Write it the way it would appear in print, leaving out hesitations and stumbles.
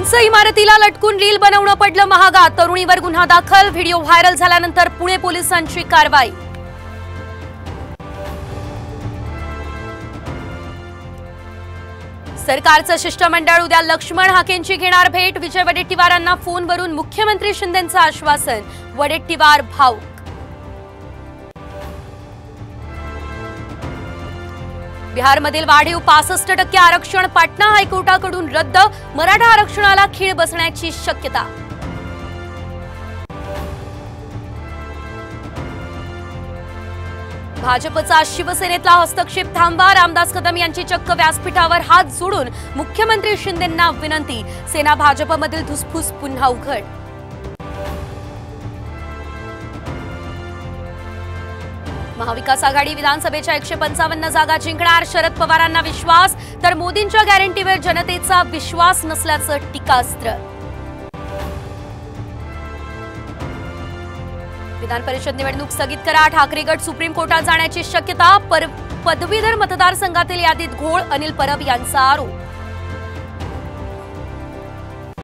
उंच इमारतीला लटकून रील बनवणं पडलं महागात। तरुणीवर गुन्हा दाखल। व्हिडिओ व्हायरल झाल्यानंतर पुणे पोलिसांची कारवाई। सरकारचं शिष्टमंडळ उद्या लक्ष्मण हाकेंची घेणार भेट। विजय वडेट्टीवारांना फोनवरून मुख्यमंत्री शिंदेंचं आश्वासन। वडेट्टीवार भाऊक। बिहारमधील वाढीव 65% आरक्षण पाटणा हायकोर्टाकडून रद्द। मराठा आरक्षणाला खीळ बसण्याची शक्यता। भाजपचा शिवसेनेतला हस्तक्षेप थांबवा। रामदास कदम यांची चक्क व्यासपीठावर हात जोडून मुख्यमंत्री शिंदेंना विनंती। सेना भाजपमधील धुसफूस पुन्हा उघड। महाविकास आघाडी विधानसभेच्या 155 जागा जिंकणार। शरद पवारांना विश्वास, तर मोदींच्या गॅरंटीवर जनतेचा विश्वास नसल्याचं टीकास्त्र। विधान परिषद निवडणूक स्थगित करा। ठाकरे गट सुप्रीम कोर्टात जाण्याची शक्यता। पदवीधर मतदारसंघातील यादीत घोळ। अनिल परब यांचा आरोप।